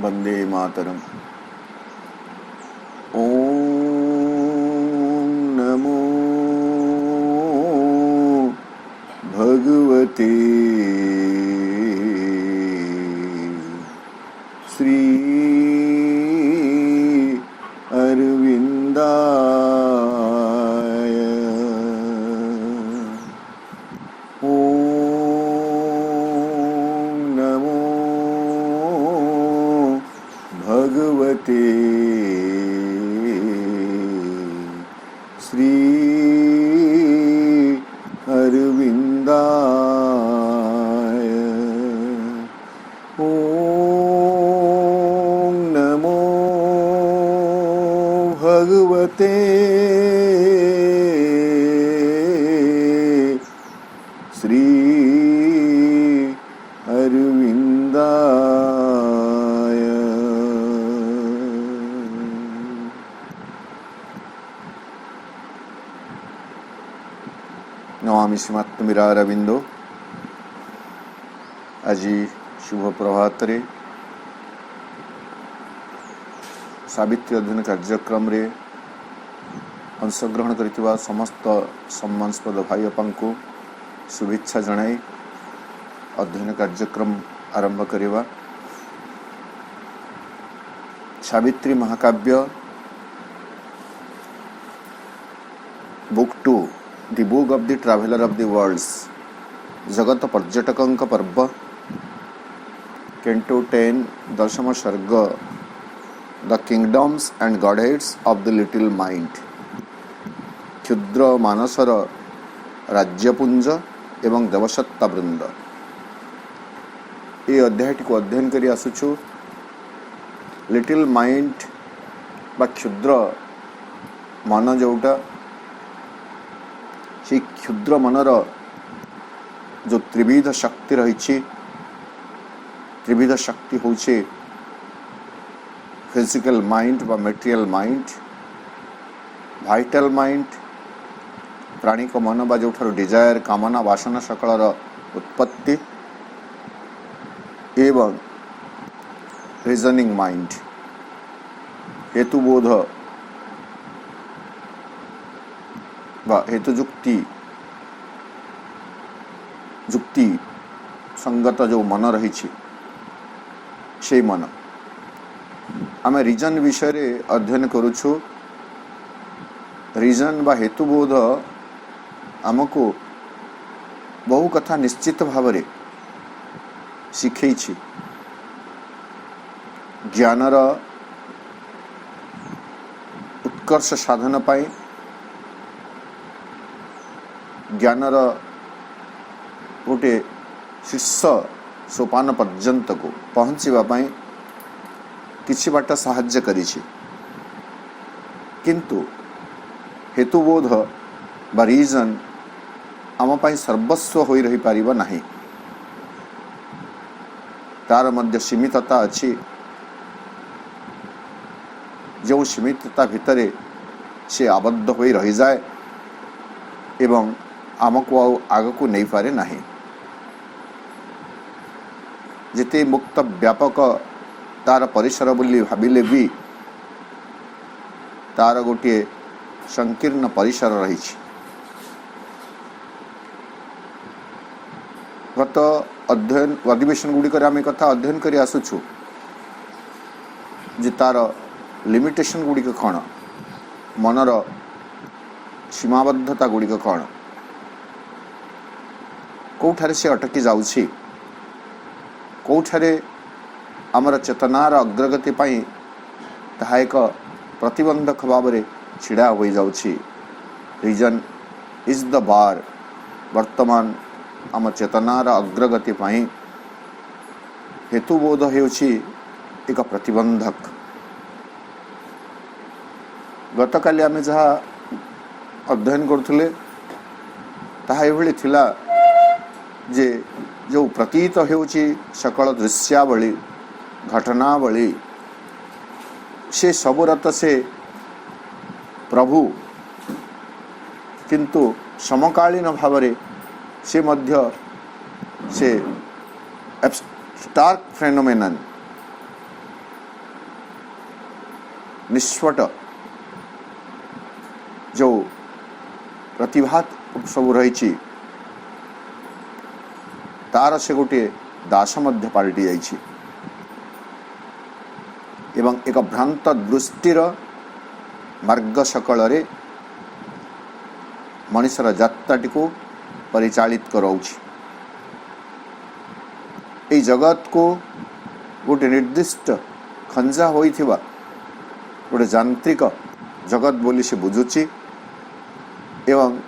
वंदे मातरम। ओम नमो भगवते श्री अरविंदाय। ओम नमो भगवते श्री अरविंदाय। ओम नमो भगवते श्री अरविंदाय। नमामि श्रीमत्तमीरारविंदो। आज शुभ प्रभात रे सावित्री अध्ययन कार्यक्रम रे अंशग्रहण करथिबा समस्त सम्मानस्पद भाई बापा को शुभेच्छा जणाई अध्ययन कार्यक्रम आरंभ करिबा। सावित्री महाकाव्य book 2 the book of the traveller of the worlds जगत पर्यटकंक पर्व कैंटो 10 दशम सर्ग the kingdoms and godheads of the little mind. क्षुद्र मानसर राज्यपुंज एवं देवसत्ता वृंद। ये अध्याय को अध्ययन करी आसुछु। लिटिल माइंड बा क्षुद्र मन जोटा से क्षुद्र मनर जो त्रिविध शक्ति रही। त्रिविध शक्ति होचे फिजिकल माइंड बा मेटेरियल माइंड, वाइटल माइंड प्राणी को मन बा जो डिजायर कामना वासना सकलर उत्पत्ति एवं रीजनिंग माइंड हेतुबोध बा हेतु जुक्ति संगत जो मन रही से मन आम रीजन विषय रे अध्ययन करुछु। रीजन बा हेतुबोध आमको बहु कथा निश्चित भाव रे शिखई ज्ञानर उत्कर्ष साधन पाई ज्ञानर गोटे शीर्ष सोपान पर्यंत को पहुँचवा किछि बाट साहाय्य करिछि। किंतु हेतुबोध बा रीजन आम पाई सर्वस्व होई रही पारिबा नाही। तार मध्य सीमितता अछि। जो सीमितता भितरे से आबद्ध होई रही जाए एवं आमको आग को नहीं पारे नाही। जिते मुक्त व्यापक तार परिसर बोली भाविले भी तार गोटे संकीर्ण परिसर रही। गत अध्ययन अधिवेशन गुड़िक आम कथा अध्ययन कर आसुछु जे तार लिमिटेशन गुड़िक कौन, मनर सीमाबद्धता गुड़िक कौन, कौठारे से अटकी जाउछि, कौठारे आमर चेतनार अग्रगति पाई ताहा एक प्रतिबंधक भाव में छिड़ा हो जाउछि। Reason is the bar. वर्तमान आम चेतनार अग्रगति पाई हेतुबोध हेउछि एक प्रतिबंधक। गतकाली आम जहाँ अध्ययन करुले ताहा एभली थिला जे जो प्रतीत हेउछि सकल दृश्यावली घटनावली से सबरत से प्रभु किंतु समकालीन भाव से मध्य से एब्स्ट्रैक्ट फेनोमेनन निष्पट जो प्रतिभा सब रही तार से गोटे दास मध्य पलटि जाइछि एवं एक भ्रांत दृष्टिर मार्ग सकल मनुष्यर यात्राटी को परिचालित कराउछि। ए जगत को गोटे निर्दिष्ट खंजा होइथिबा गोटे यांत्रिक जगत बोली से बुझुछि एवं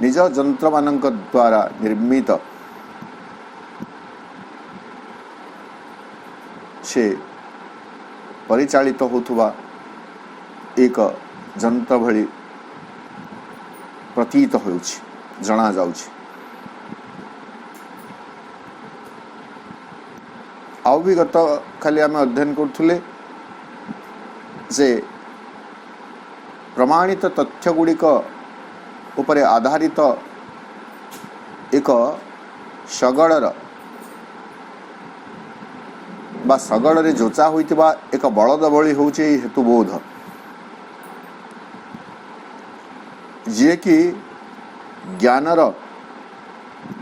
निज यंत्र मानक द्वारा निर्मित से परिचालित होथुवा एक यंत्र भली प्रतीत होउछि जना जाउछि। आउ भी गत खाली आम अध्ययन करुले जे प्रमाणित तथ्य गुड़िक उपरे आधारित एक शगड़र बा शगड़े जोचा होइतिबा एक बलद भली होउछि हेतुबोध जे कि ज्ञानर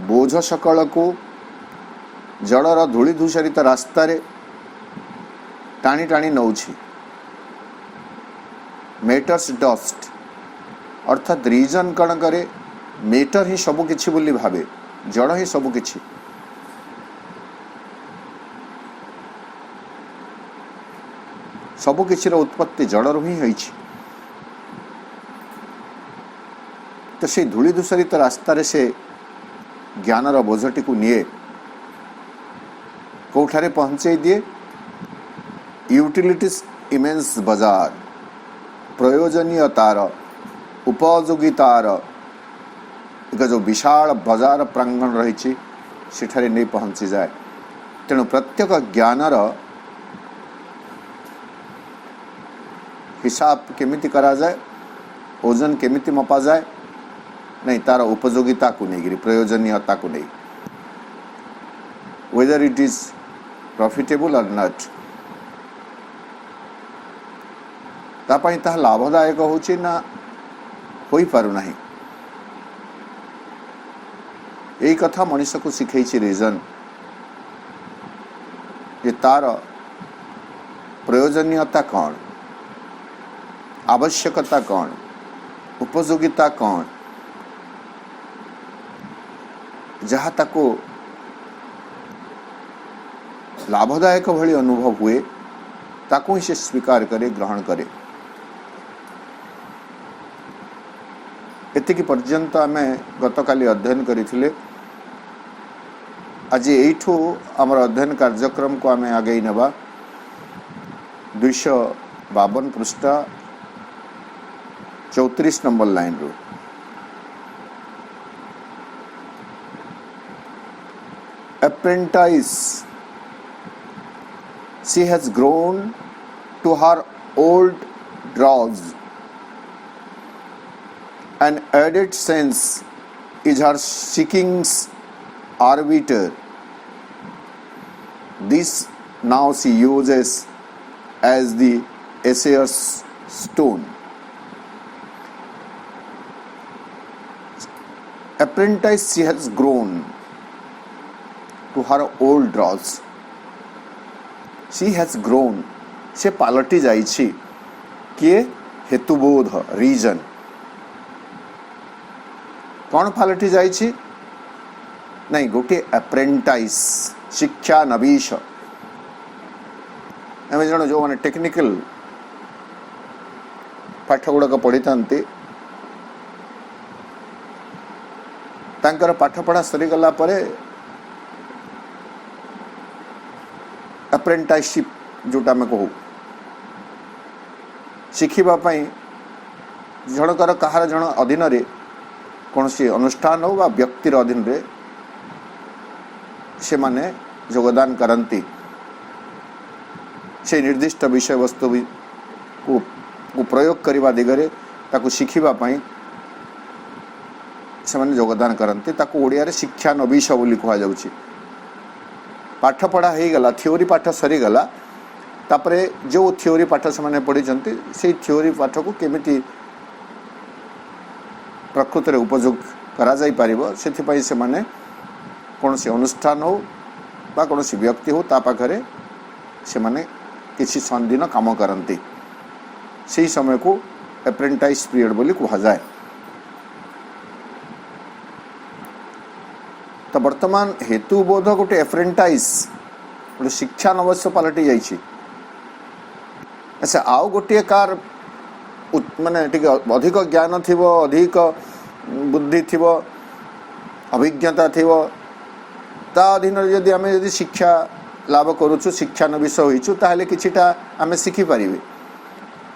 बोझ सकल को जड़र धूली धूसरित रास्ता रे टाणी टाणी नौछि। मैटर्स डस्ट अर्थात रीजन कण करे मैटर ही सबु किछि बोली भावे जड़ ही सबु किछि। सबु किछिर उत्पत्ति जड़र ही होइछि। तो से धूली धूसरित रास्ता रे से ज्ञानर बोझटी को निये कोठारे पहुंचे दिए यूटिलिटीज इमेंस बाजार प्रयोजनीयतार उपयोगितार एक जो विशाल बाजार प्रांगण रही सेठारे नहीं पहुंची जाए। तेणु प्रत्येक ज्ञानर हिसाब केमिति करा जाए ओजन केमिति मपा जाए नहीं तार उपयोगिता को नहीं प्रयोजनीयता को नहीं वेदर इट इज प्रॉफिटेबल और नॉट तापाई ताहा लाभदायक होची ना होई पारु नाही। यही कथा मनुष्य को शिखई रीजन ये तार प्रयोजनीयता कौन आवश्यकता कौन उपयोगिता कौन जहाँ ताको लाभदायक भली अनुभव हुए ताको ही से स्वीकार करे ग्रहण करे। एतिकी पर्यंत आमे गतकाली अध्ययन करिथिले। आज एठू आमर अध्ययन कार्यक्रम को आमे आगे नेबा 252 पृष्ठ 34 नंबर लाइन रो। Apprentice, she has grown to her old drawers. An added sense is her seeking's arbiter. This now she uses as the assayer's stone. Apprentice, she has grown to her old drawers. She has grown. से पालटी जाइछि किए हेतुबोध reason कौन पालटी जाइछि नहीं गोटे apprentice शिक्षा नवीश आम जन जो मैंने टेक्निकल पाठ गुड़ाक पढ़ी तांकर पाठ पढ़ा सरीगला परे अप्रेंटाइजशिप जोटा आम कहू शिखिबा जनकर कहार जन अधीन रे कौन सी अनुष्ठान हो व्यक्तिर अधीन रे से माने योगदान करती से निर्दिष्ट विषय वस्तु को प्रयोग करने दिगरे ताकू शिखिबा से माने योगदान करती ताकू ओडिया रे शिक्षा नवीश बोली कह जाउछि। पाठ पढ़ा हो गला थ्योरी पाठ सरीगला तापरे जो थ्योरी पाठ से पढ़ी से थ्योरी पाठ को केमिति प्रकृत में उपयोग करा जाई परिबो सेथिपई से माने कौन से अनुष्ठान हो बा कौन से व्यक्ति हो ता पाखरे से माने किसी संदिन काम करती से समय को एप्रेंटाइज पीरियड बोली कहा जाए। तो वर्तमान हेतुबोध गोटे एप्रेंटाइज गोटे शिक्षा अवश्य पलटि जाइए। अच्छा आउ गोटे कार माने अधिक ज्ञान थी अधिक बुद्धि थी अभिज्ञता थी ता अधीन यदि आम यदि शिक्षा लाभ करुचु शिक्षानविश होइचु ताहले किछिटा आमे शिखि पारिबे।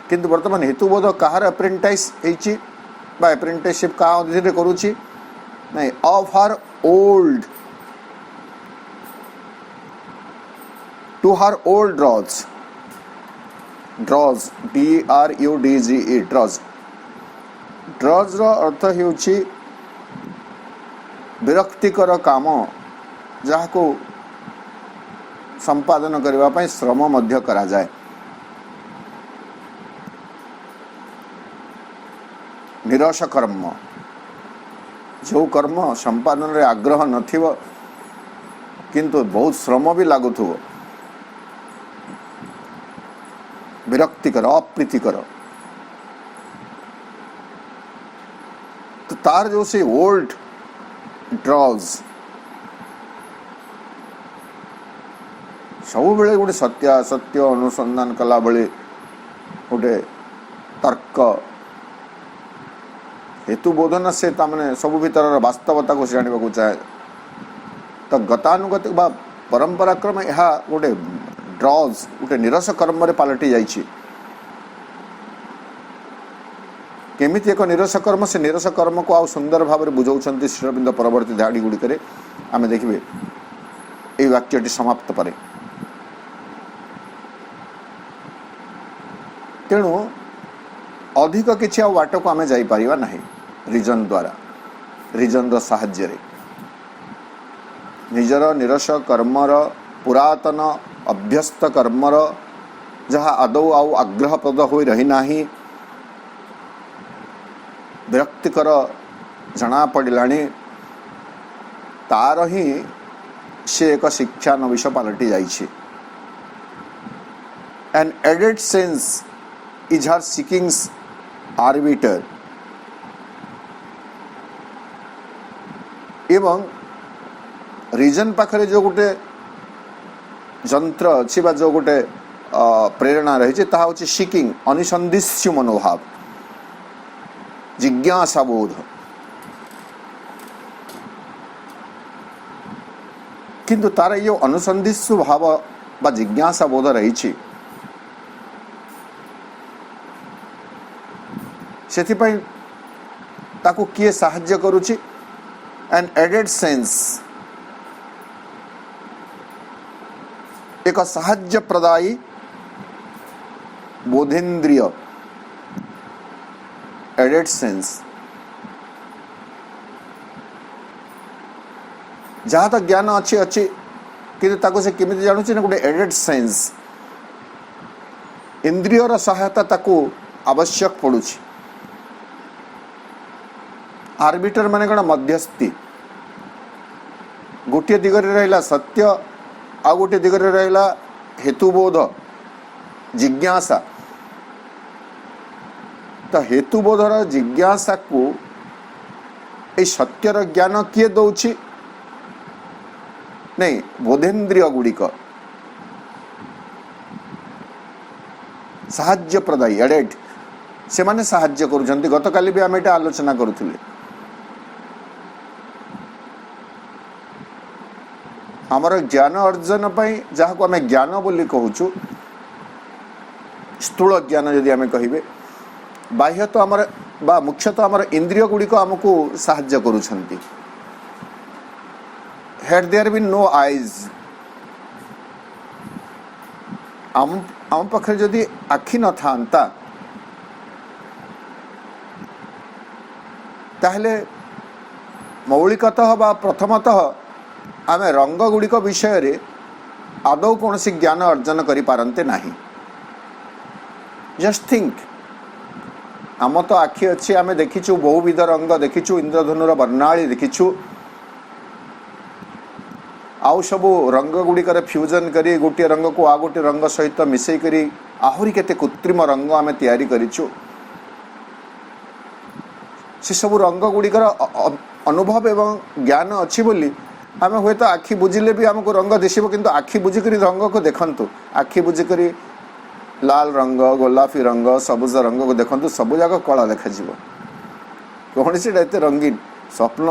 किंतु वर्तमान हेतुबोध कहार एप्रेंटाइज होइची बा एप्रेंटिसशिप का अधीन करुची नहीं of her old to her old drudge DRUDGE drudge drudge रो अर्थ हेउची विरक्तिकर काम जहाँ को संपादन करने पाई श्रम मध्य करा जाए। निरस कर्म जो कर्म संपादन रे आग्रह नथिबो किंतु बहुत श्रम भी लागुथुबो विरक्तिकर अप्रीतिकर तो तार जो से ओल्ड ड्रॉज सब बेले गोटे सत्य अनुसंधान कला बेले गोटे तर्क हेतु बोधन से तामने सब भीतर वास्तवता को जाना को चाहे तो गतानुगतिक बा परंपरा क्रम यह गोटे ड्रॉज गोटे निरस कर्म रे पलटि जाइछि। केमिति एक निरस कर्म से निरस कर्म को आउ सुंदर भाव में बुझाउछन्ति श्री अरविंद परवर्ती धाड़ी गुड़िक आम देखिए ये वाक्यटी समाप्त परे। तेणु अधिक किसी वाट को आम जापर ना रिजन द्वारा रिजन साहाय्य निजर निरस कर्मर पुरातन अभ्यस्त कर्मर जहाँ आदौ आउ आग्रहप्रद हो रही ना विरक्तिकर जना पड़ा तार ही से एक शिक्षा नविश पलटि जाइए। An added sense is her seekings arbiter एवं रिजन पाखरे जो गोटे जंत्र अच्छी जो गोटे प्रेरणा रही है सीकिंग अनिसंदिश्य मनोभाव जिज्ञासा बोध किंतु तार ये अनुसंधित्सु भाव बा जिज्ञासा बोध रही सेथिपाई ताकू किए साहाय्य करुछि एन एडेड सेंस एक साहाय्य प्रदायी बोधेन्द्रिय एडेड सेंस जहाँ तक ज्ञान अच्छी अच्छी कि ताको से केमिति जानुछि ना गोटे एडेड सेंस इंद्रियर सहायता ताको आवश्यक पड़ुछि। आर्बिटर माने कण मध्यस्थी गोटे दिगरे रहिला सत्य आ गोटे दिगरे रहिला हेतुबोध जिज्ञासा तो हेतुबोधर जिज्ञासा को ए सत्यर ज्ञान किए दौछि नहीं बोधेन्द्रिय गुड़िक साहाय्य प्रदायी एडेड से माने साहाय्य करुछन्ति। गतकाली भी आम एटा आलोचना करुथिले आमर ज्ञान अर्जन पाई जहाँ को आम ज्ञान बोली कहूचु स्थूल ज्ञान यदि आम कहिबे बाह्य तो आमर बा मुख्यतः आमर इंद्रिय गुड़िक आमको साहाय्य करुछन्ति। had there been no eyes आम पाखे जदि आखि न थांता ताहले मौलिकतः बा प्रथमतः आम रंग गुड़िक विषय रे आदौ कौन सी ज्ञान अर्जन करि पारंते नाही। जस्ट थिंक आम तो आखि अच्छी आम देखीचु बहुविध रंग देखीचु इंद्रधनुर वर्णाली देखीचु आउ सबू रंग गुड़िकर फ्यूजन करी गोटे रंग को आ गोटे रंग सहित मिसई करी आहुरी केते कृत्रिम रंग आम तैयारी करिचु से सबू रंग गुड़िकर अनुभव एवं ज्ञान अच्छी बोली आम हुए तो आखि बुझिले भी आमको रंग दिशब किंतु आखि बुझिक रंग को देखंतु आखि बुझिक लाल रंग गोलापी रंग सबुज रंग को देखंतु सबू जाक कला देखा कौन से एते रंगीन स्वप्न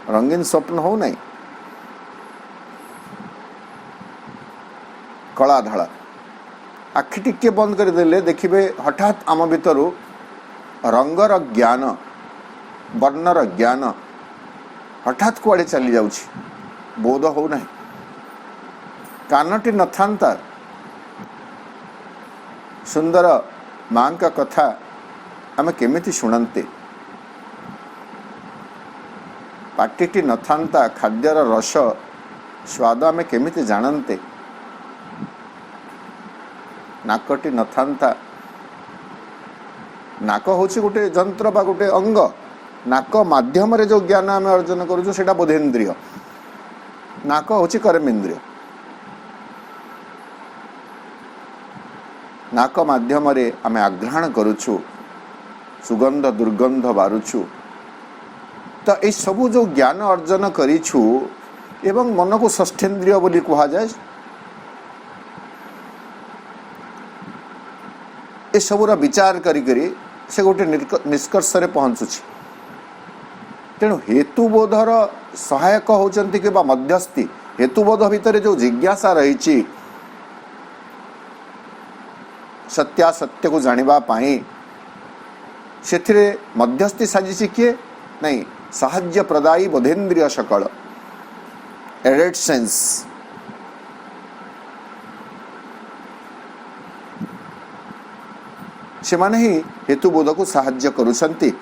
रंगीन स्वप्न हो नहीं कला धड़ा आखि टिके बंद करदेले देखिए हठात आम भीतर रंगर ज्ञान वर्णर ज्ञान हठात कुआड़े चली जाउछि बोध हो नहीं कानटी न था सुंदर माँ का कथा आम केमिति शुणंते पाटिटी न था खाद्यर रस स्वाद आम केमिति जानते नाकटी न था नाक हूँ गोटे जंत्र बा गोटे अंग नाक माध्यम जो ज्ञान आम अर्जन करूँ से बोधेन्द्रिय नाक हूँ कर्मेन्द्रिय नाक माध्यम आम आघ्राण करुछु सुगंध दुर्गंध बारुछु तो ये सबू जो ज्ञान अर्जन करिछु एवं मन को षष्ठेन्द्रिय बोली कहा जाए ये सबूर विचार करी से गोटे निष्कर्ष रे पहुँचुछि तेणु हेतुबोधर सहायक होचंती कि मध्यस्थी हेतुबोध भितर जो जिज्ञासा रही सत्यासत्य को जानिबा पाई से मध्यस्थी साजिश किए नहीं साहाय्य प्रदायी बोधेन्द्रिय सकल एडेड सेंस से माने ही हेतुबोध को साहाय्य करुछंती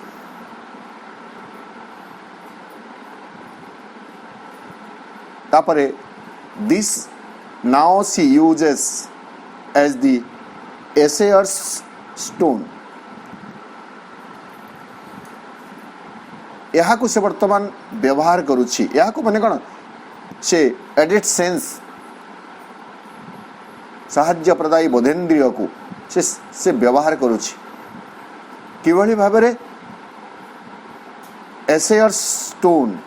तापरे this now she uses as the assayer's stone यहाँ को से वर्तमान व्यवहार करुछि यहाँ को माने कौन से एडेड सेंस साहाय्य प्रदायी बोधेन्द्रिय को से व्यवहार करुछि किभली भाव में एसेयर्स स्टोन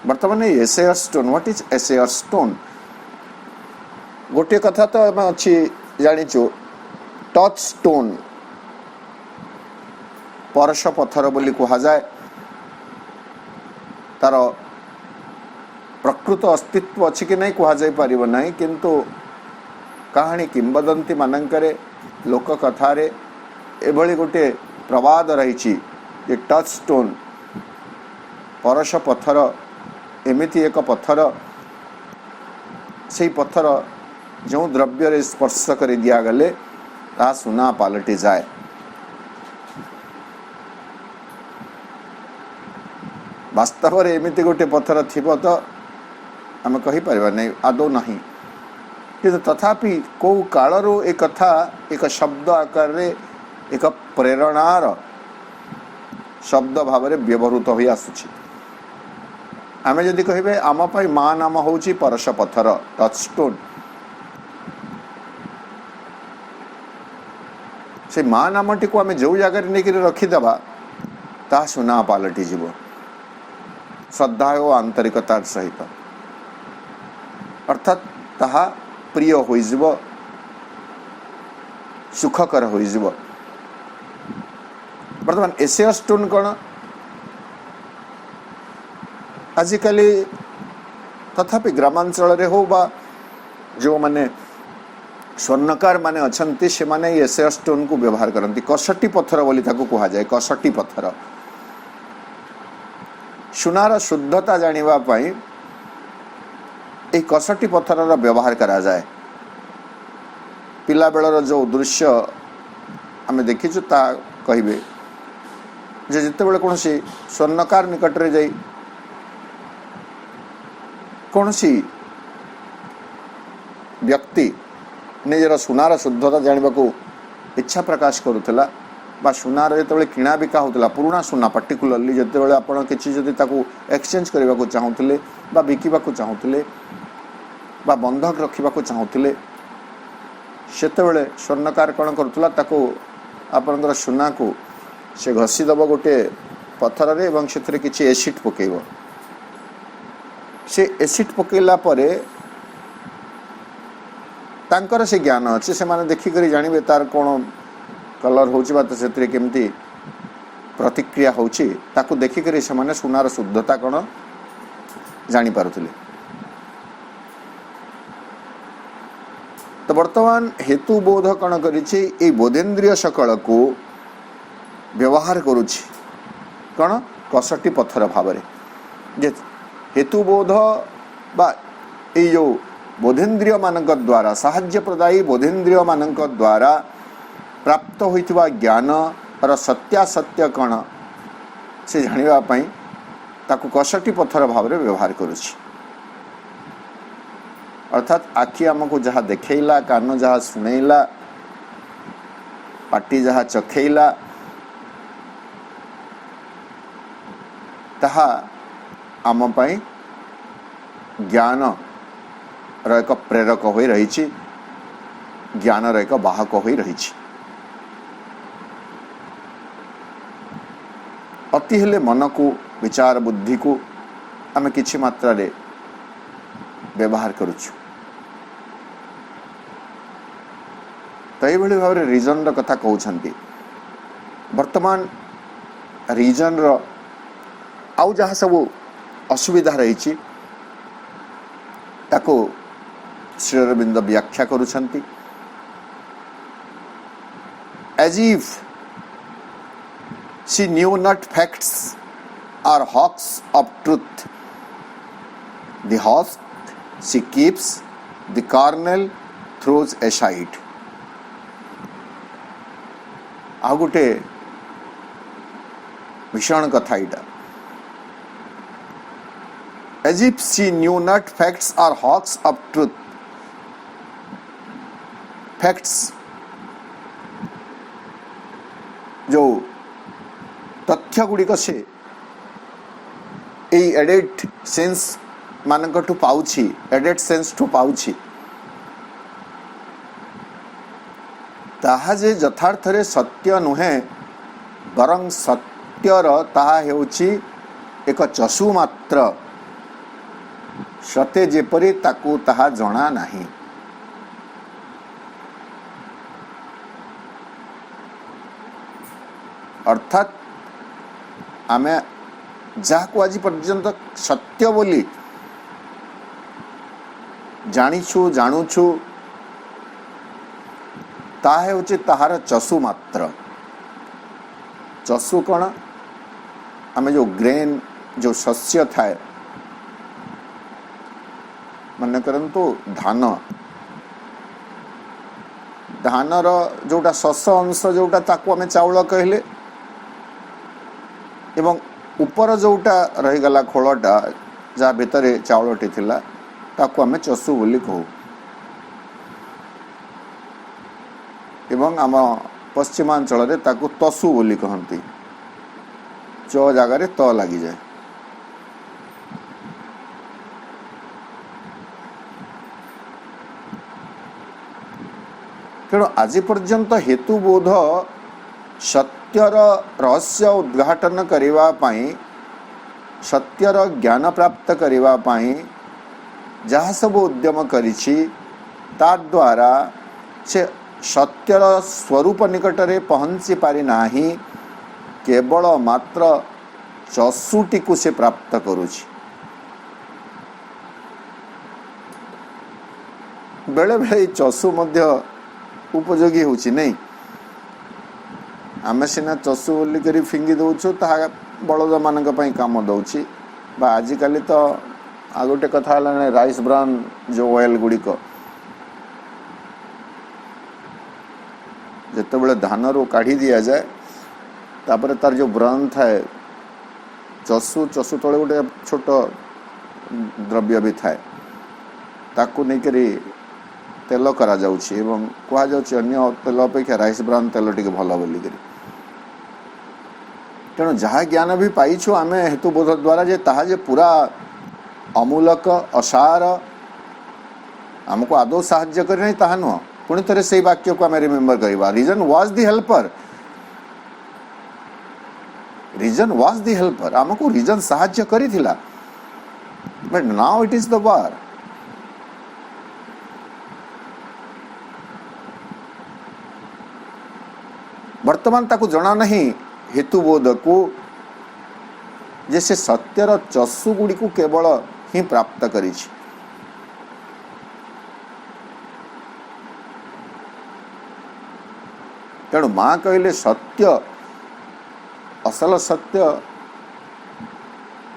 वर्तमान एसेयर स्टोन व्हाट इज एसेयर स्टोन गोटे कथा तो आम अच्छी जानिचु टच स्टोन परश पत्थर बोली कहा जाए तार प्रकृत अस्तित्व अच्छी कि नहीं कह जाई परिबो नहीं किंतु कहानी किंबदंती मानकरे लोक कथारे एभली गोटे प्रवाद रही टच स्टोन परश पत्थर एमिति एक पत्थर से पत्थर जो द्रव्य स्पर्श कर दिया गले ता सुना पलटि जाए वास्तव में एमिति गोटे पत्थर थिबो तो आम कहि परिबा नहीं आदौ नहीं कि तथापि कौ कालरू एक कथा एक शब्द आकार रे एक प्रेरणार शब्द भाव में व्यवहृत हो आसुछि आमे जदि कहिबे आम पाई मां नाम होउछि परश पत्थर टच स्टोन से मां नामटी को आमे जो जगह नहीं रखीदेबा ता सुना पलटि जीव श्रद्धा और आंतरिकतार सहित अर्थात ताहा प्रिय होइजिब सुखकर होइजिब वर्तमान एसेयर स्टोन कौन आजिकल तथापि ग्रामांचल हो बा जो माने स्वर्णकार माने अछंती से माने एसेयर स्टोन को व्यवहार करती कसटी पत्थर बोली ताको कहा जाए कसटी पत्थर सुनार शुद्धता जानिबा पाई ए कसटी पत्थर व्यवहार करा जाए पिला बेलर जो दृश्य आम देखीचु ता कहिबे जे जितेबेले कौन स्वर्णकार निकट रे जाई कौन व्यक्ति निजर सुनार शुद्धता जानवा को इच्छा प्रकाश करुला बा सुनार जो किणा बिका होता पुराणा सुना पर्टिकुलरली जिते आप किसी एक्सचेंज करने को चाहूले बा बिकवा चाहूले बा बंधक रखा चाहूले सेतबेले स्वर्णकार कौन करुला आपणकर सुना को से घसीदब गोटे पथर रे एवं से किसी एसिड पकेब से एसिड पकेला परे तांकर से ज्ञान अच्छे से माने देखिक जानवे तार कौन कलर हो केमती प्रतिक्रिया होची ताकू देखिक से सुनार शुद्धता कौन जानीपारुले। तो वर्तमान हेतु बोध कौन कर बोधेन्द्रिय सकल को व्यवहार करुछि कौन कसटी पत्थर भाव जे हेतु बोध बा ये जो बोधेन्द्रिय मानक द्वारा साहाय्य प्रदायी बोधेन्द्रिय मानक द्वारा प्राप्त होइथिबा ज्ञान और सत्यासत्य कौन से जानापी ताकू कसटी पत्थर भाव में व्यवहार करुछि। अर्थात आखि आमको जहाँ देखैला कान जहाँ शुणैला पाटी जहाँ चखैला ताहा आम पाई ज्ञान एक प्रेरक हो रही ज्ञान एक वाहक हो रही अति हेले मन को विचार बुद्धि को आम किछि मात्रा रे व्यवहार करुछु। तो ये भाव में रिजन कथा कहते वर्तमान रिजन आउ जहाँ सब असुविधा रही ताको श्री अरविंद व्याख्या करुछंती as if she knew not facts are husks of truth the husks she keeps the kernel throws aside. आ गोटे भीषण कथा इटा as if she knew not facts are hawks of truth facts जो तथ्य गुड़िक से एडेड सेंस मानक ठू पाउछि एडेड सेंस ठू पाउछि ताहा जे यथार्थ रे सत्य नुहे बरं सत्यर ताहा हेउछि एक चसु मात्र सते जेपरी ताकू ताहा जଣା नहीं। अर्थात आमे जहाँ आज पर्यंत सत्य बोली जानिछु जानुछु ताहे होचे ताहार चसु मात्र। चसु कौन आमे जो ग्रेन जो शस्य थाए मन करंतु धान धानर जोटा शस अंश जोटा ताकू आमे चाउल कहले एवं ऊपर जोटा रहीगला खोलटा जहाँ भितर चाउलटी थिला ताकू आमे चसु बोली कहू एवं आम पश्चिमांचल रे ताकू तसु बोली कहती च जगार त लगी जाए। तेणु आज पर्यंत हेतुबोध सत्यर रहस्य उद्घाटन करिवा पाई सत्यर ज्ञान प्राप्त करिवा पाई जहाँ सब उद्यम करिछि ता द्वारा से सत्यर स्वरूप निकटरे पहुँची पारि नाही केवल मात्र चसुटी को से प्राप्त करुछि। बेले बेले चसु मध्य उपयोगी होछि नहीं आमे सिना चसु बोली करी फिंगी दउछु ता बलद मानक पई काम दउछि बा आजिकल तो आ गोटे कथा हला राइस ब्राउन जो ऑयल गुड़िक जिते बड़े धान रू काढ़ी दि जाए तापर तार जो ब्राउन थाए चसु चसु तले गोटे छोट द्रव्य भी थाए ताकू नहीं करी तेल करा जाउछि एवं कुहा जाउछि अन्य तेल अपेक्षा राइस ब्राउन तेल टिके भल बोली करी। तेणु जहाँ ज्ञान भी पाइछु आमे हेतुबोध द्वारा जे ताहा जे पूरा अमूलक असार आमको आदौ साहाय्य करे नहीं ताहा नुह। पुणी थे से वाक्य को आम रिमेम्बर करवा reason was the helper, reason was the helper आमको रीजन साहाय्य करिथिला but now it is the bar. वर्तमान ताकू जना नहीं हेतुबोध को जे से सत्यर चसु गुड़ी को केवल ही प्राप्त करिछि। तेणु माँ कहले सत्य असल सत्य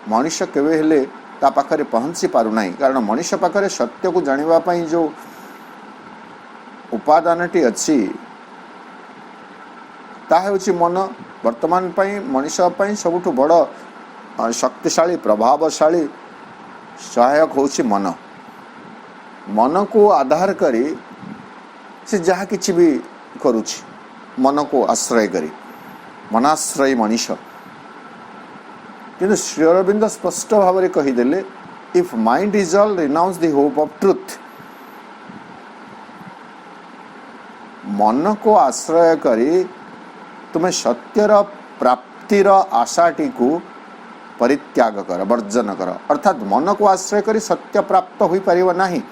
मनुष्य केवे हेले ता पाखरे पहुंची पारु नहीं, कारण मनुष्य पाखरे सत्य को जानिबा पई जो उपादानटी अच्छी ता हेउछि मन। वर्तमान पई मनुष्य पई सबुठु बड़ शक्तिशाली प्रभावशाली सहायक होछि मन। मन को आधार करी से जहाँ किछि भी करुछि मन को आश्रय करी मनाश्रयी मनुष्य। किंतु श्री अरविंद स्पष्ट भाव में कहीदेले if mind is all renounce the hope of truth, मन को आश्रय करी तुम्हें सत्यर प्राप्तिर आशाटी को परित्याग कर वर्जन कर, अर्थात मन को आश्रय करी सत्य प्राप्त हो पारिबा नहीं।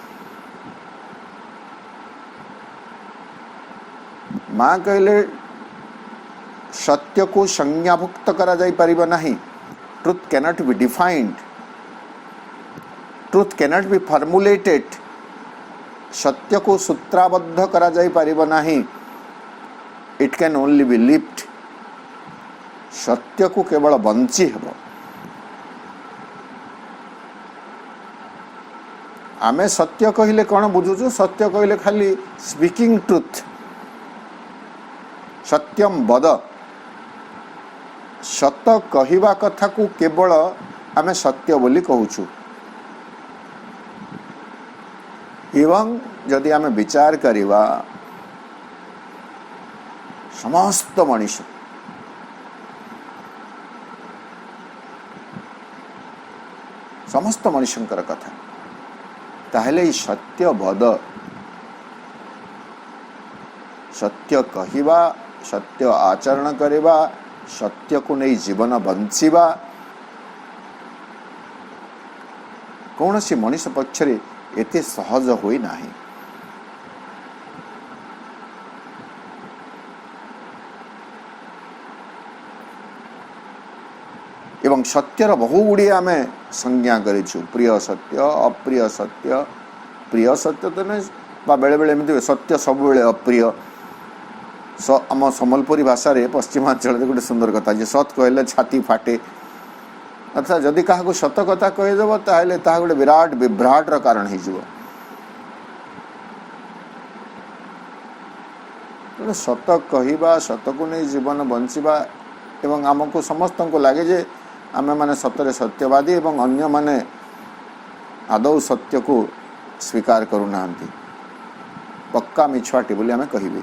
माँ कहले सत्य को संज्ञाभुक्त करा जाई पारिबा नहीं। Truth cannot be defined, truth cannot be formulated. सत्य को सूत्राबद्ध करा जाई पारिबा नहीं। It can only be lift. सत्य को केवल बंची हेब। आमे सत्य कहले कौन बुझुचु? सत्य कहले खाली स्पीकिंग ट्रुथ, सत्यम वद, सत कहिबा कथा को केवल आमे सत्य बोली कहूचु। एवं जदि आमे विचार करिवा समस्त मनुष्य समस्त मनुष्यंकर कथा ताहले सत्य वद, सत्य कहिबा, सत्य आचरण करिबा, सत्य को नहीं जीवन बंचिबा कौन सी मनुष्य पक्षरे एते सहज होई नाही। एवं सत्यर बहु गुड़िए आम संज्ञा करिछु। प्रिय सत्य, अप्रिय सत्य। प्रिय सत्य तो नहीं बेले बेले एमती सत्य सब बेले अप्रिय। आम सम्बलपुरी भाषा रे पश्चिमांचल गोटे सुंदर कथा जे सत कहले छाती फाटे। अर्थात जदि क्या सत कथा कहीदेव ताहले ताहा गोटे विराट विभ्राट कारण हो। सत कहवा, सत को नहीं जीवन बंचिबा एवं आमको समस्त को लगे जे आमे माने सतरे सत्यवादी एवं अन्य माने आदौ सत्य को स्वीकार करूना पक्का मिछुआटी बोली आमे कहिबे।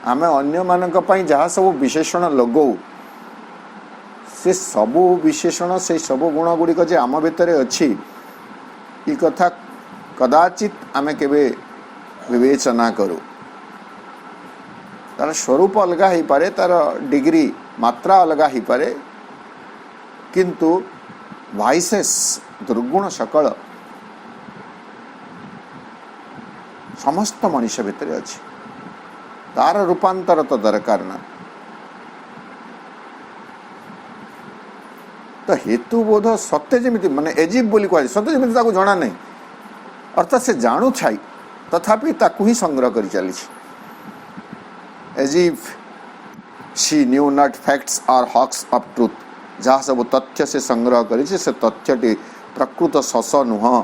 आमे अन्य मानक पई जहाँ सब विशेषण लगौ से सबु विशेषण से सबु गुण गुड़िक जे आम भितर अच्छी ई कथा कदाचित आमे केबे विवेचना करू। तार स्वरूप अलगा ही पारे, तार डिग्री मात्रा अलगा ही पारे, किंतु वाइसेस दुर्गुण सकल समस्त मनुष्य भितर अच्छी। तार रूपांतर तो दरकार ना। तो हेतुबोध सत्य जमी माने एजिव बोली कह सत्य जमी जना नहीं, अर्थात से जानू छाई तथापि ताकू ही संग्रह कर चली। As if she knew not facts are husks of truth. जहाँ सब तथ्य से संग्रह करी से तथ्यटी प्रकृत शस नुह,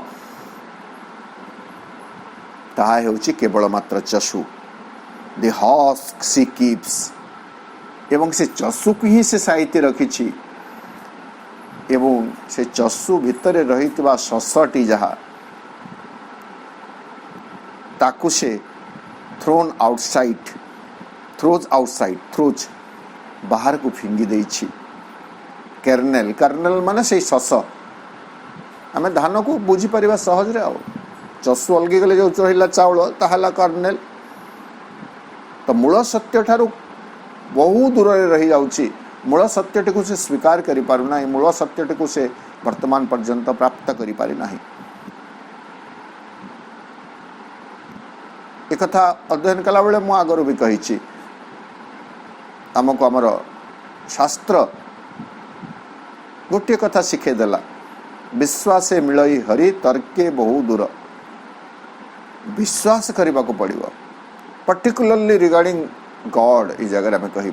ताहा हेउछि केवल मात्र चशु। द हस्क सी कीप्स, एवं से चशु को ही से साइते रखिछि एवं से चशु भितर रही शसटी जहा ताकू से थ्रोज आउटसाइड बाहर को फिंगी देछि। कर्नेल माने से शस आम धान को बुझी परिबा सहज रे। आ चषु अलगी गले जो रहिला चाउल ताहला कर्नेल। तो मूल सत्य ठारू बहु दूर रही जाउछि। मूल सत्यटी को से स्वीकार करि पारु नाही। मूल सत्यटी को से वर्तमान पर्यंत प्राप्त करि पारि नाही। एक कथा अध्ययन कला बेले मु आगरो भी कहिछि। आमको हमर शास्त्र गोटे कथा शिखे देला, विश्वासे मिलई हरि तर्के बहु दूर। विश्वास करने को पड़ो, पर्टिकुलरली रिगार्डिंग गॉड। ये जगह आम कहे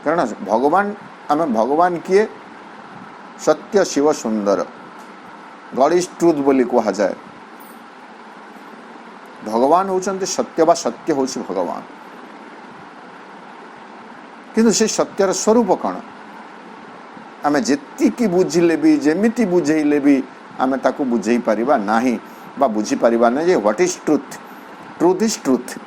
कारण भगवान आम भगवान किए सत्य शिव सुंदर, गॉड इज ट्रूथ बोली कहा जाए। भगवान होचंते सत्य बा सत्य होची भगवान। किंतु से सत्यर स्वरूप कौन आम जी बुझिले भी जेमिति बुझेले भी आम ताकू बुझे पारिबा नाही बा बुझी पारिबा ना जे what is truth. Truth is truth.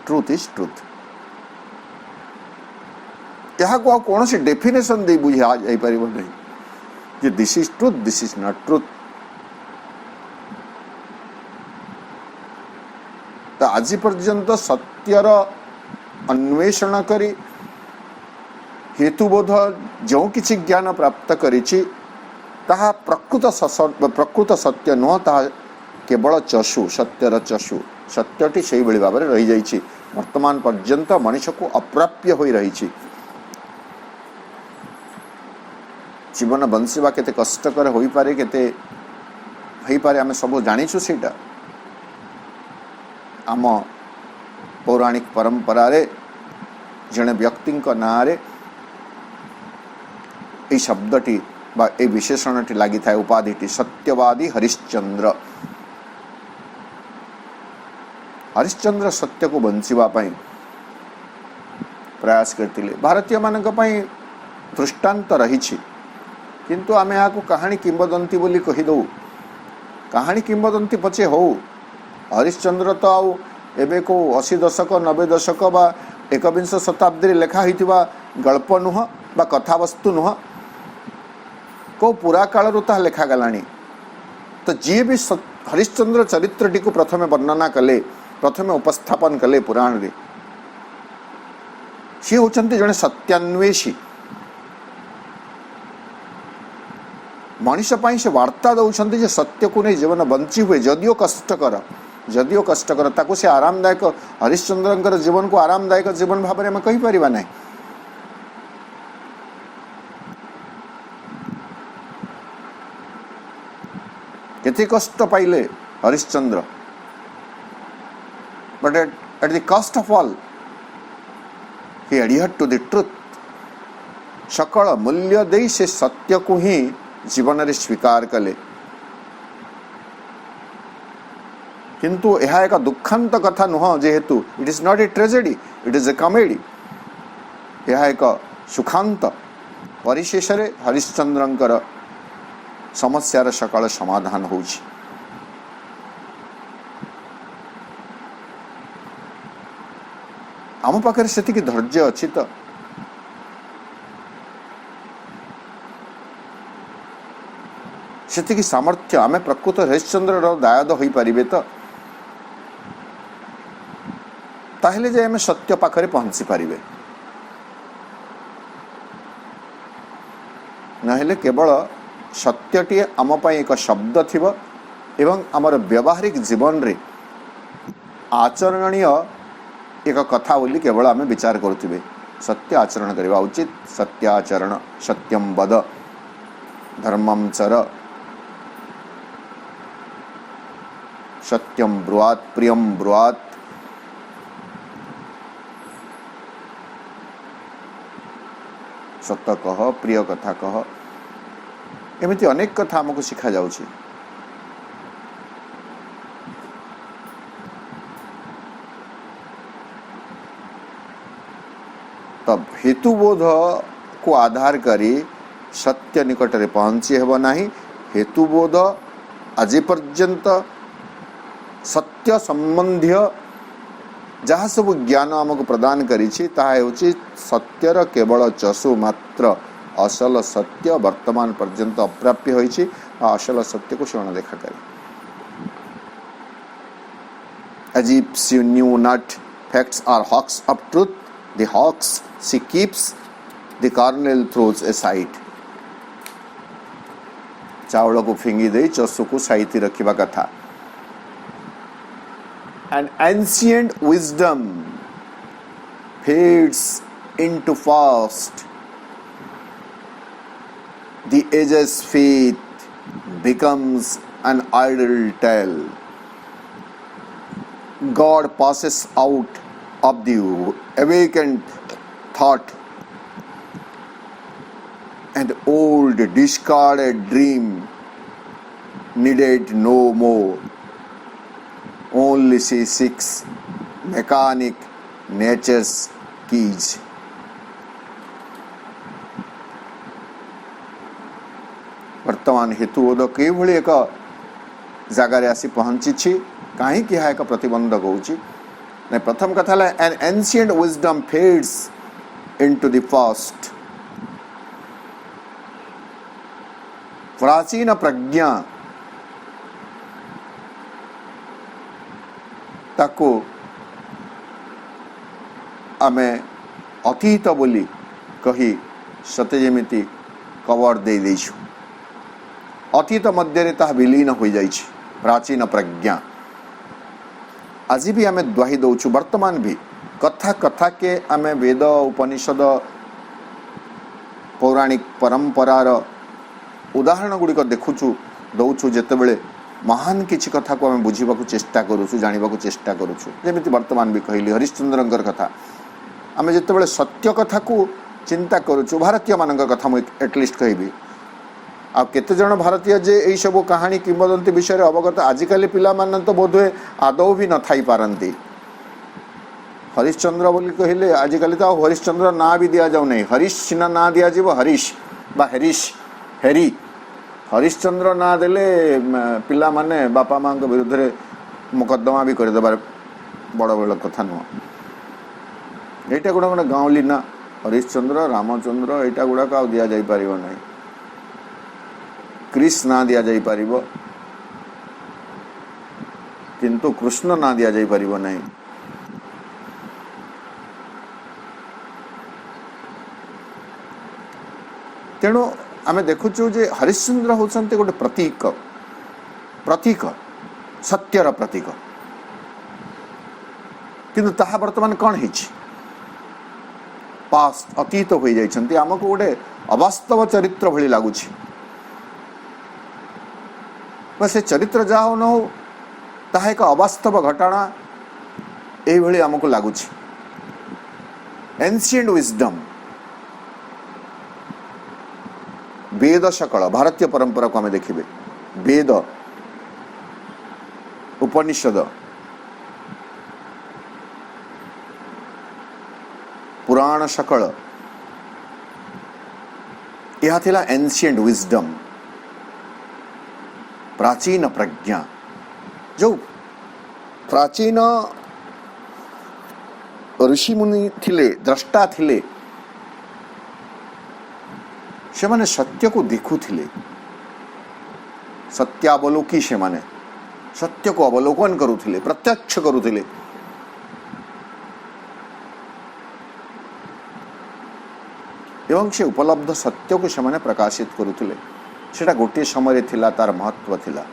Truth is truth. यहाँ को कौन सी डेफिनेशन दे बुझे आ जाई पारिबो नहीं कि this is truth, this is not truth. तो आज पर्यंत सत्यर अन्वेषण करी हेतुबोध जो किछि ज्ञान प्राप्त करिछि ताहा प्रकृत सत्य नुह, ताहा केवल चषु सत्यर चषु। सत्यटी से भाई भाव में रही जाइछि। वर्तमान पर्यंत मनुष्य को अप्राप्य हो रही। जीवन बंचवा केते कष्टकर हो पारे, केते हो पारे आमे सब जानिछु। सेटा आम पौराणिक परंपरा रे जने व्यक्ति ना रे ये शब्दटी बा ए विशेषणटी लगी था, उपाधिटी सत्यवादी हरिश्चंद्र। हरिश्चंद्र सत्य को बंचिबा पई प्रयास करते। भारतीय मानक पई दृष्टांत रही, किंतु आमे यहाँ को कहानी किंबदंती बोली कही दो। कहानी किंबदंती पछे हो, हरिश्चंद्र तो आउ एबे को 80 दशक 90 दशक बा 21 शताब्दी लेखा होइतिबा गल्प नुह बा कथावस्तु नुह, को पुरा काल ता लेखा गलानी। तो जी भी हरिश्चंद्र चरित्रटी को प्रथमे वर्णना कले, प्रथमे उपस्थापन कले पुराण रे, सी होचंती जने सत्यान्वेषी। मनुष्य पाई से वार्ता दौरान जे सत्य को नहीं जीवन बंची हुए, जदियो कष्टकर ताकू से आरामदायक। हरिश्चंद्र जीवन को आरामदायक जीवन भाव में कही पारिबा नहीं। केते कष्ट पाइले Harishchandra, but at the cost of all he adhered to the truth. सकल मूल्य दे से सत्य को ही जीवन रे स्वीकार कले। किंतु यह एक दुखांत कथा नुह, जेहेतु it is not a tragedy, it is a comedy. यह एक सुखांत। परिशेष रे हरिश्चंद्रंकर समस्यार सकल समाधान होछि। आम पाखे सेतिकी धैर्य अच्छी तो सेतिकी सामर्थ्य आमे प्रकृत हरिश्चंद्र दायद हो पारिबे तो ताहले जे आमे सत्य पाखरे पहुंची पारिबे। नहेले केवल सत्यटी आम पाई एक शब्द थिबो एवं आमर व्यावहारिक जीवन रे आचरणीय एक कथा बोली केवल आमे विचार करुथिबे। सत्य आचरण करवा उचित। सत्य आचरण, सत्यम वद, धर्मम चर, सत्यम ब्रुआत, प्रियम ब्रुआत। सत्य कह, प्रिय कथा कह, एमिति अनेक कथा हमको शिखा जाउछि। तब हेतुबोध को आधार करी सत्य निकट में पहुँची हेब नाही। हेतुबोध आज पर्यंत सत्य संबंधी जहाँ सब ज्ञान आमको प्रदान करिछि ताहा हेउछि सत्यर केवल चसु मात्र। असल सत्य वर्तमान पर्यंत अप्राप्य होइछि। असल सत्य को से देखा करे। As if she knew not facts are hawks of truth, the hawks she keeps the kernel throws aside. चावल को फिंगी दे चसु को साइती रखिबा कथा। An ancient wisdom fades into fast. The age's faith becomes an idle tale. God passes out of the awakened thought, and old discarded dream needed no more. Only she seeks mechanic nature's keys. वर्तमान हेतुबोध किभଳି एक जगार आसी पहुँची कहीं एक प्रतिबंधक होची। प्रथम कथा N ancient wisdom fades into the fast. प्राचीन प्रज्ञा ताको आमे अतीत बोली कही सते जेमिति कवर दे देछु। अतीत मध्य ताहा विलीन हो जाइछि प्राचीन प्रज्ञा। आज भी आमे द्वाही दौचु। वर्तमान भी कथा कथा के आमे वेद उपनिषद पौराणिक परंपरार उदाहरण गुड़िक देखुचु दौचु। जेतेबेले महान किछि कथा को आमे बुझीबाकू चेष्टा करूछु, जानिबाकू चेष्टा करूछु। जेमिति वर्तमान भी कहली हरिश्चंद्रंकर कथा आमे जेतेबेले सत्य कथा को चिंता करूछु। भारतीय मानकर कथा मु एटलिस्ट कहबी। आ केते जन भारतीय जे एई सब कहानी किंवदंती विषय रे अवगत आजिकाली पिला मान तो बोधे आदौ भी न थाई पारंती। हरिश्चंद्र बोली कहले आजिकाली तो हरिश्चंद्र ना भी दिया जाऊ नहीं। हरीश सिना ना दिया जीव हरीश बा हरीश हेरी। हरिश्चंद्र ना देले पिला माने बापा मां के विरुद्ध रे मुकदमा भी कर देबार बड़ बड़ कथा नुह। एटा गुडा गुडा गाँवली ना हरिश्चंद्र रामचंद्र एटा गुडा का दिया जाई परिबो नहीं। कृष्ण ना दिया जाई परिबो किंतु कृष्ण ना दिया जाई परिबो नहीं। तेणु आमे देखुचु जे हरिश्चंद्र होचंते गोटे प्रतीक प्रतीक सत्यर प्रतीक। किंतु ताहा वर्तमान कौन हिची पास्ट अतीत हो जाइछंती। आमको गोटे अवास्तव चरित्र भली लागुछि। से चरित्र जा हो न हो ताहा एक अवास्तव घटना यही आमको लगुच। एंशिएंट विजडम वेद सकल भारतीय परंपरा को आम देखिए। वेद उपनिषद पुराण सकल यह थिला एंशिएंट विजडम प्राचीन प्रज्ञा। जो प्राचीन ऋषि मुनि थिले द्रष्टा थिले से माने सत्य को देखुथिले। सत्यावलोकी से माने सत्य को अवलोकन करुथिले प्रत्यक्ष करुथिले। एवं से उपलब्ध सत्य को से माने प्रकाशित करुथिले। सेटा गोटे समय थिला तार महत्व थिला।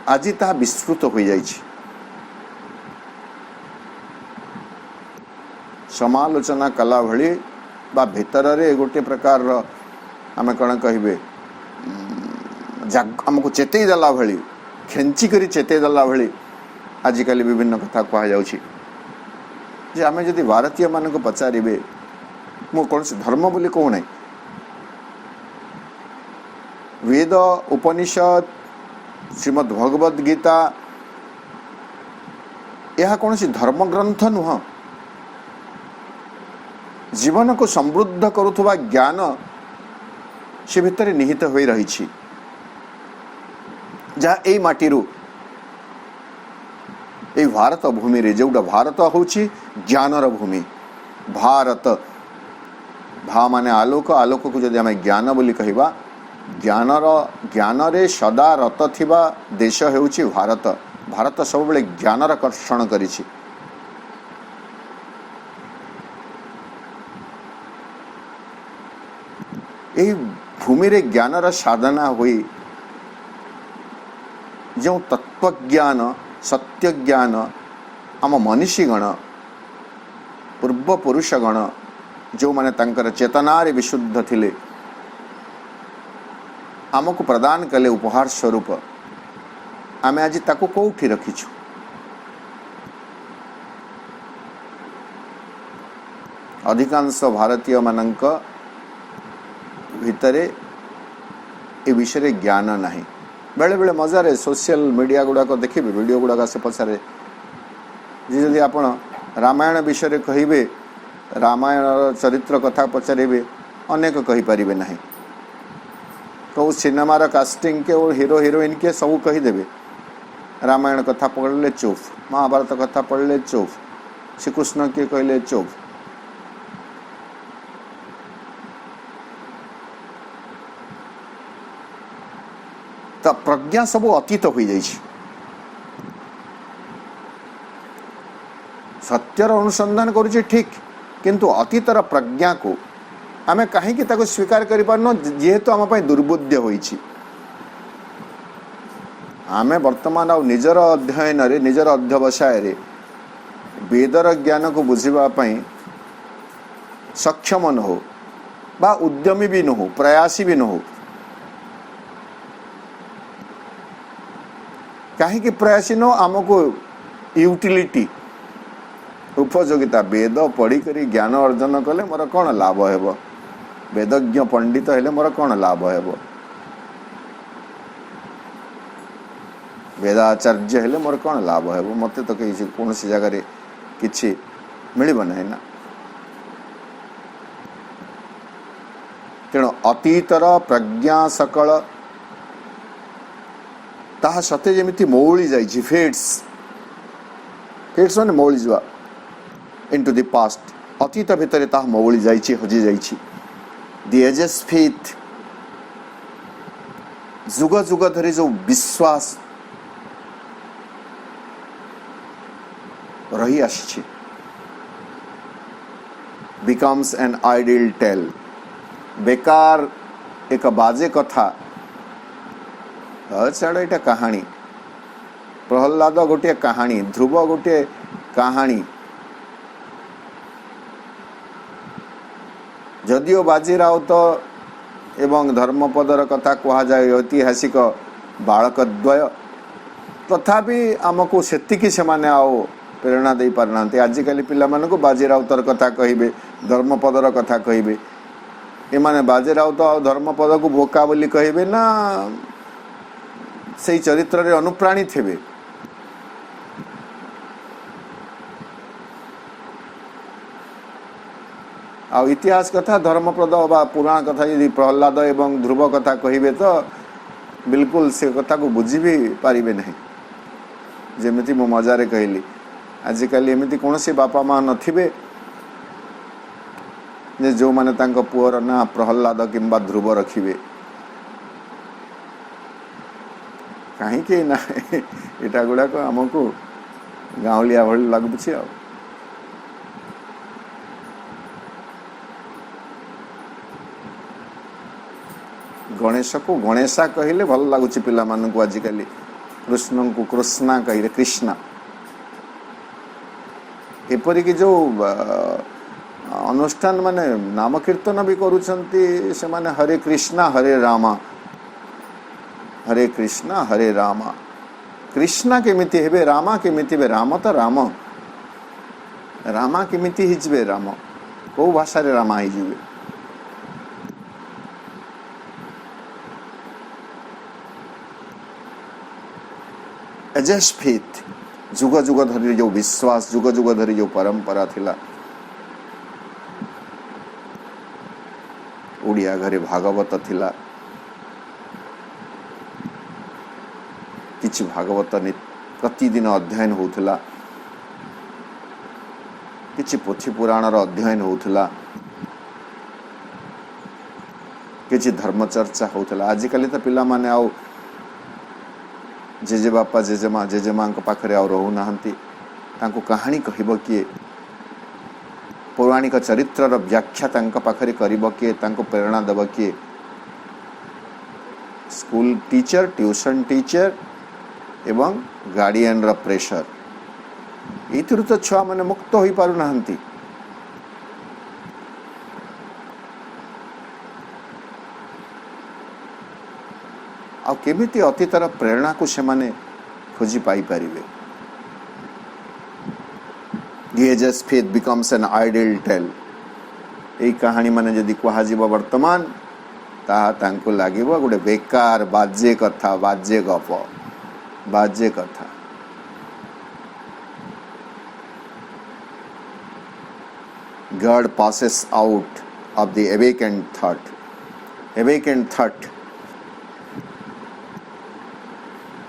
आज ता विस्तृत हो जाइछि। समालोचना कला भली बा भीतर रे गोटे प्रकार आमे कण कहिबे हमको चेतई देला भली खेंची करी चेतई देला भली आजिकाली विभिन्न कथा कहा जाउछि। जे आमे जदि भारतीय मान को पचारिबे मो कौन से धर्म बोली कहू नहीं। वेद उपनिषद श्रीमद् भगवद गीता यह कौन सी धर्म ग्रंथ नुह जीवन को समृद्ध करुवा ज्ञान से भितर निहित हो रही जहाँ यही माटीरू ये भारत भूमि रे जोटा भारत हूँ ज्ञानर भूमि भारत भा माने आलोक आलोक को जदि आम ज्ञान बोली कहवा ज्ञान रे सदा रत थिबा देश हेउची भारत भारत सब बेले ज्ञानर कर्षण करिछि एही भूमि रे ज्ञानर साधना हुई जो तत्वज्ञान सत्य ज्ञान आम मनीषीगण पूर्व पुरुषगण जो माने तांकर चेतना रे विशुद्ध थिले आमको प्रदान कले उपहार स्वरूप आमे आज ताको कोठी रखिछु अधिकांश भारतीय मानक भितरे ए विषय ज्ञान नहीं बेले बेले मजारे सोशल मीडिया गुड़ाक देखिए वीडियो गुड़ाक से पचारे जी आप रामायण विषय कहे रामायण चरित्र कथा पचारे अनेक कहीपर ना कौ सिनेमार कास्टिंग के और हीरो हिरोइन के सब कहीदेवे रामायण कथा पढ़ले चुप महाभारत कथा पढ़ले चुप श्रीकृष्ण किए कहले चुप तो प्रज्ञा सब अतीत हो जाए सत्यर अनुसंधान करुचे ठीक किंतु अतीतर प्रज्ञा को आमे कहीं स्वीकार कर पारन जेहेतु आम दुर्बुद्ध होईछि आमे वर्तमान आ निजर अध्ययन रे निजर अध्यवसाय रे वेदर ज्ञान को बुझिबा पई सक्षम न हो बा उद्यमी भी न हो प्रयासी भी न हो कहीं प्रयासी न आमको यूटिलिटी उपयोगिता वेद पढ़ी करी ज्ञान अर्जन कले मोर कौन लाभ हेबो वेदज्ञ पंडित हेले मोर कौन लाभ हेबो वेदाचार्य हेले मोर कौन लाभ हेबो मते तो कहीं कौन सी जगह रे किछि मिलिबो नै ना तेणु अतीतर प्रज्ञा सकल ताहा सते जेमिति मौली जाइछि फेट्स माने मौली जुआ इनटू द पास्ट अतीत भितर ताहा मौली जाइछि हजि जाइछि द एजेस फेथ जुग जुग धरी जो विश्वास रही आछि बिकम्स एन आइडियल टेल बेकार एक बाजे कथा छाड़ ये कहानी प्रहलाद गोटे कहानी ध्रुव गोटे कहानी जदियो बाजी राउत एवं धर्मपदर कथा कह जाए ऐतिहासिक बालकद्वय तथापि आमको सेतिकी से माने आओ प्रेरणा दे पारना आजिकल पिला मानक बाजी राउतर कथा कहिबे धर्मपदर कथा कहिबे एमाने बाजी राउत आ धर्मपद को बोका बोली कहिबे ना से चरित्र रे अनुप्राणित हेबे आ इतिहास कथा धर्मपद बा पुराण कथा यदि प्रहलाद एवं ध्रुव कथा कहिबे तो बिल्कुल से कथा को बुझी भी पारिबे नहीं जेमिति मो मजारे कहली आजिकल एमिति कौन से बापा माँ नथिबे जे जो माने तांको पुअर ना प्रहलाद किंबा ध्रुव रखिबे कहीं ना इटा गुड़ाक आमको गाँवलिया भली लगुच गणेश को गणेशा कहले भल लगुच पिला मान को आजिकल कृष्ण को कृष्णा कहले कृष्णा एपरिक जो अनुष्ठान माने नाम कीर्तन भी करुछंती से माने हरे कृष्णा हरे रामा हरे कृष्णा हरे रामा कृष्णा केमिति हेबे रामा केमिति हेबे राम तो राम रामा केमिति हिजबे राम को भाषा रे रामा हिजबे एजेस फेथ जुग जुग धरी जो विश्वास जुग जुग धरी जो परंपरा थिला ओडिया घरे भागवत थिला किछि भागवत प्रतिदिन अध्ययन होउथला किछि पोथी पुराणर अध्ययन होउथला किछि धर्म चर्चा होउथला। आजिकली तो पिला माने आउ जेजे बापा जेजेमा जेजेमा पाखरे आउ रहू नाहंती तांको कहानी कहिबो किए पौराणिक चरित्रर व्याख्या तांका पाखरे करिबो किए तांको प्रेरणा देबो किए स्कूल टीचर ट्यूशन टीचर एवं गार्डियन रा प्रेशर इथुर तो छुआ माने मुक्त होई पारु नाहंती। आ केमिति अतीतर प्रेरणा को से माने खोजी पाई परिवे। The age's faith becomes an idle tale। এই कहानी माने जदि कहा जीव वर्तमान ताहा तांको लागिबो गोटे बेकार बाजे कथा बाजे गप बाजे कथा। God passes out of the awakened thought। awakened thought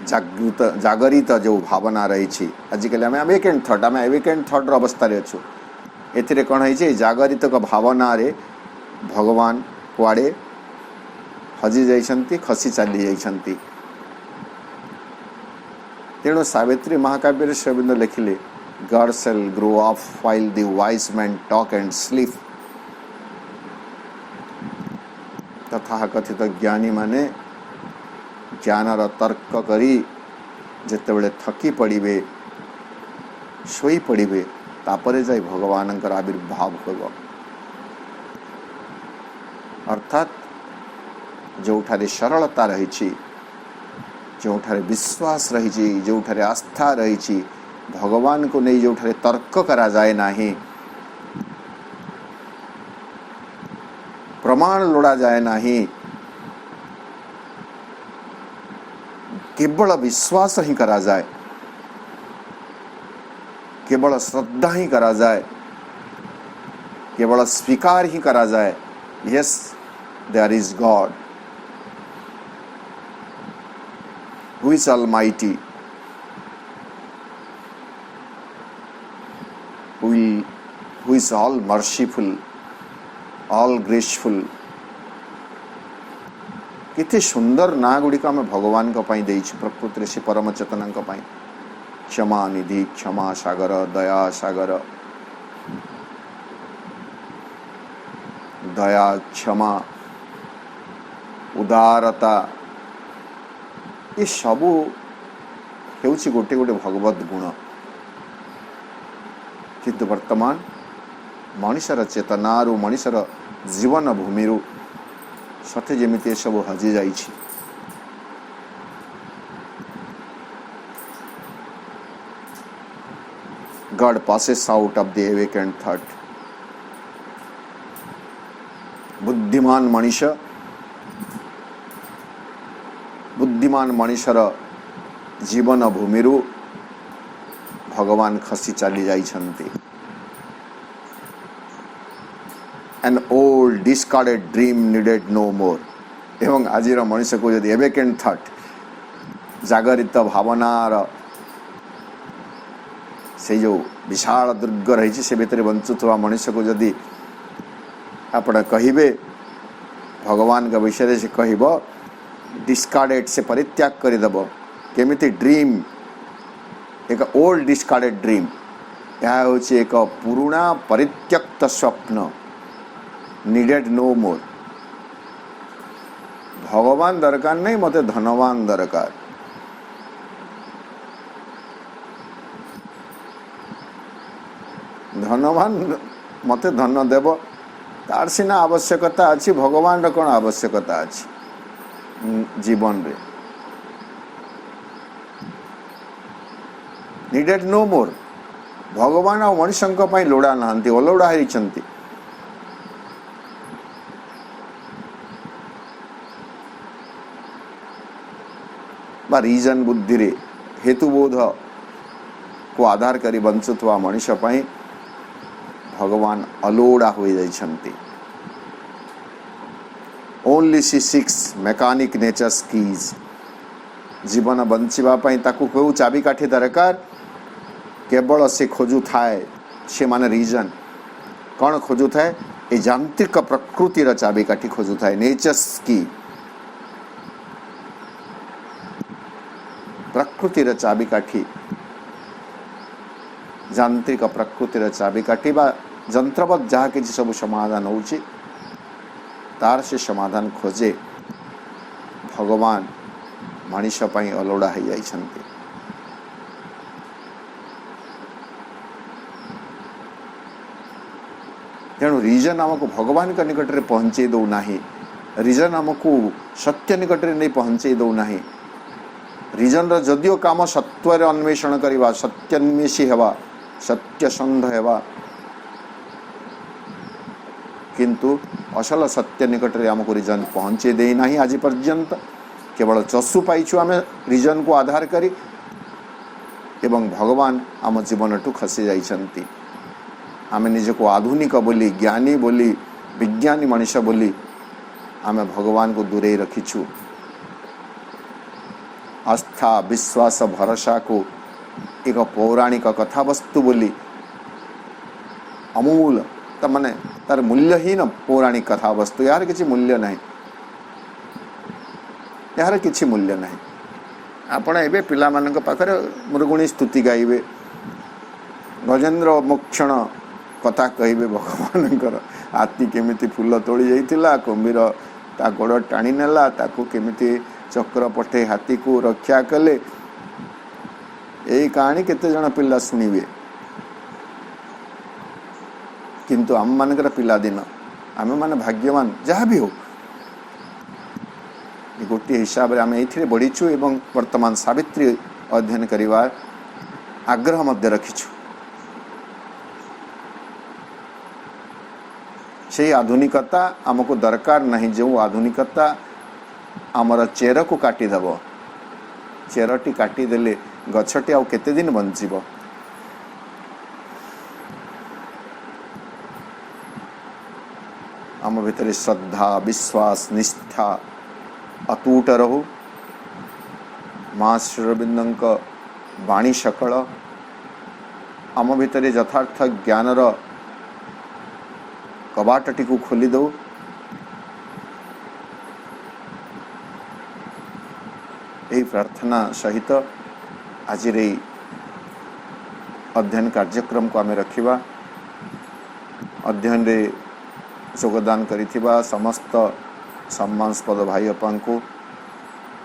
जागरित जो भावना रही आजिकल आम अवेकेंड थॉट आम अवेकेंड थॉट अवस्था अच्छु ए कौन है जागरित भावना रे भगवान कुआड़े हजि जाइछंती खसी चली जाइछंती। तेणु सावित्री महाकाव्य Shri Arvind लिखिले God shall grow up while the wise men talk and sleep। तथा कथित ज्ञानी माने ज्ञानर तर्क करी जेते बेले थकी पड़िबे सोई पड़िबे तापरे जाई भगवानंकर आविर्भाव होबो। अर्थात जोठारे सरलता रही जोठारे विश्वास रही जोठारे आस्था रही भगवान को नहीं जोठारे तर्क करा जाए नाही प्रमाण लोड़ा जाए नाही केवल विश्वास ही करा जाए केवल श्रद्धा ही करा जाए केवल स्वीकार ही करा जाए yes there is God who is almighty who is all merciful all graceful। कितने सुंदर ना गुड़िक आम भगवान प्रकृति से परम चेतना क्षमा निधि क्षमा सागर दया सागर दया क्षमा उदारता ये सबू हेउछि गोटे गोटे भगवत गुण। किंतु वर्तमान मनुष्यर चेतनारू मनुष्यर जीवन भूमिरू सते जेमिति सब हजि जाइछि। God passes out of the awakened thought। बुद्धिमान मनुष्यर जीवन भूमिरू भगवान खसी चली जाइछन्ति। An old discarded dream needed no more। एवं आजिर मनुष्य को यदि awakened thought जागरित भावनार से जो विशाल दुर्ग रही से भितर बंचुवा मनुष्य को यदि आपण कहिबे भगवान का विषय से कहब डिस्कार्डेड से परित्याग करदेव केमिति ड्रीम एक ओल्ड डिस्कार्डेड ड्रीम यह हूँ एक पुराना परित्यक्त स्वप्न नीडेड नो मोर। भगवान दरकार नहीं मते धनवान दरकार। धनवान मते धन देव तार सिना आवश्यकता अच्छी भगवान रा कौन आवश्यकता अच्छी जीवन रे नीडेड नो मोर। भगवान आ मनुष्य लोड़ा नहांती अलोड़ा होइछंती। बा रीजन बुद्धि रे हेतुबोध को आधार करी बंचुवा मनुष्य भगवान अलोड़ा हो जाइछंती। Only she seeks mechanic nature's keys जीवन बंचापी कौ चाबिकाठी दरकार केवल से खोजु थाए से माने रीजन कौन खोजु थाए ये यांत्रिक प्रकृतिर चाबिकाठी खोजु थाए नेचर्स की प्रकृतिर चाबिकाठी यांत्रिक प्रकृतिर चाबिकाठी बा जंत्रवत जहाँ कि सब समाधान होउछि तार से समाधान खोजे भगवान मनीष पई अलोड़ा हो जाइछन्ति। तेणु रीजन आमको भगवान का निकट रे पहुँचे दो नाही रीजन आमको सत्य निकट रे नहीं पहुँचे दो नाही रीजन रो जदियो काम सत्व रे अन्वेषण करवा सत्यान्वेषी हेवा सत्यसंध हेवा किंतु असल सत्य निकट रे आमको रीजन पहुँचे दे नाही आज पर्यंत केवल चसु पाइछु आम रीजन को आधार करी एवं भगवान आम जीवन टू खसी जाइछन्ति आम निज को आधुनिक बोली ज्ञानी बोली विज्ञानी मनीष बोली आम भगवान को दूरे रखीछु आस्था विश्वास भरोसा को एक पौराणिक कथा वस्तु बोली अमूल तमाने तार मूल्यहीन पौराणिक कथा वस्तु यार किसी मूल्य नहीं यार किसी मूल्य नहीं आपण एबे पिला मानक पाखरे मृगुणी स्तुति गाइबे गजेंद्र मोक्षण कथा कहबे भगवानकर हाथी केमिति फूल तोड़ी जाइतिला कुंभीर ता गोड़ टाणी नेला ताकू केमिति चक्र पठे हाथी को रक्षा कले यही कहानी केते जन पिला सुनिबे किंतु आम मानकर पिला दिन आम मान भाग्यवान जहाँ भी हो गोटे हिसाब से आम ये बढ़ीचु एवं वर्तमान सावित्री अध्ययन करवा आग्रह मध्य रखीचु से आधुनिकता आमको दरकार नहीं जो आधुनिकता आमर चेर को काटिदेव चेरटी काटिदेले गछटी आउ केते दिन बंचिबो आम भितर श्रद्धा विश्वास निष्ठा अतूट रहू माँ श्री अरविंद वाणी सकल आम भितर यथार्थ ज्ञानर कबाटटी को खोली दो यही प्रार्थना सहित आज अध्ययन कार्यक्रम को आम रखिबा अध्ययन रे योगदान करिथिबा समस्त सम्मानस्पद भाई अपन को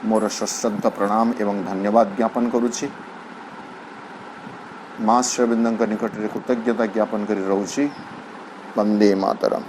मोर सश्रद्ध प्रणाम एवं धन्यवाद ज्ञापन करुछि माँ श्री अरविंद निकट रे कृतज्ञता ज्ञापन करी रहूछि। वंदे मातरम।